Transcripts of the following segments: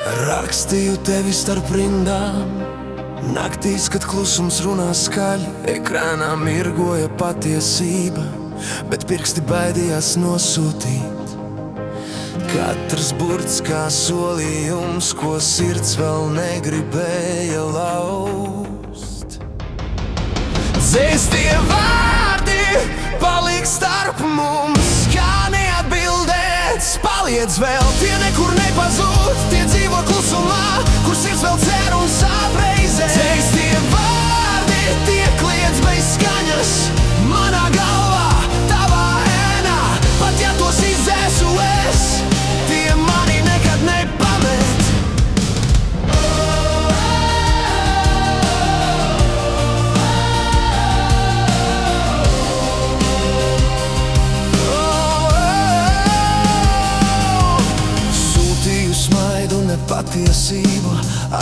Rakstīju tevi starp rindām, naktīs, kad klusums runā skaļi. Ekrānā mirgoja patiesība, bet pirksti baidījās nosūtīt. Katrs burts kā solījums, ko sirds vēl negribēja laust. Dzēstie vārdi paliks starp mums, kā neatbildēts paliec vēl. Tie nekur nepazūd, tie dzīvo klusumā, kur sirds vēl cer un sāp reizē. Dzēstie vārdi tiek kliedz bez skaņas manā galvā, tavā ēnā. Pat ja tos izdzēsu es, tie mani nekad nepamet. Sūtīju smaidu, nepatiesību,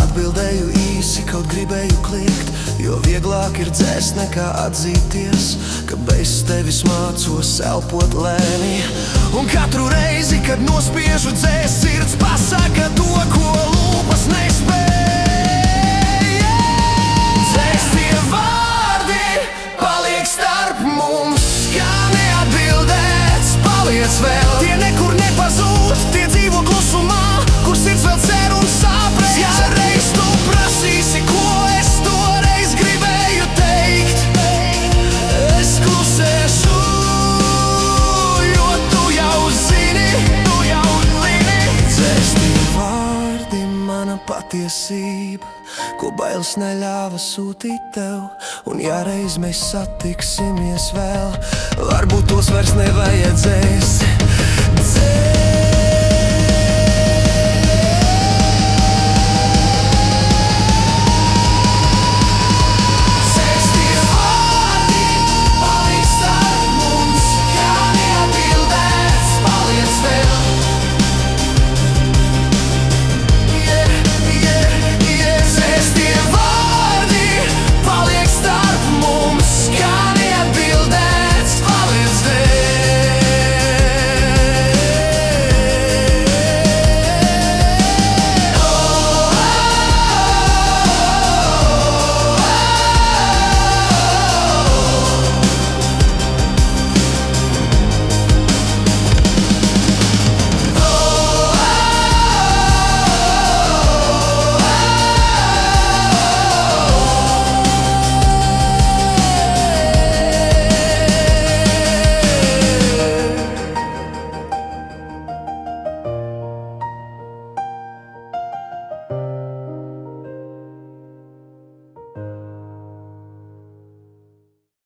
atbildēju īsi, kaut gribēju kliegt. Jo vieglāk ir dzēst nekā atzīties, ka bez tevis mācos elpot lēni. Un katru reizi, kad nospiežu dzēst, sirds pasaka to, ko lūpas nespēja. Dzēstie vārdi paliek starp mums, kā neatbildēts paliec vēl. Tie nekur nepazūd, tie dzīvo klusumā, kur sirds vēl cer un sāp reizē. Ja reiz tu prasīsi, ko es toreiz gribēju teikt, es klusēšu, jo tu jau zini, tu jau zini. Dzēstie vārdi, mana patiesība, ko bailes neļāva sūtīt tev. Un ja reiz mēs satiksimies vēl, varbūt tos vairs nevajadzēs.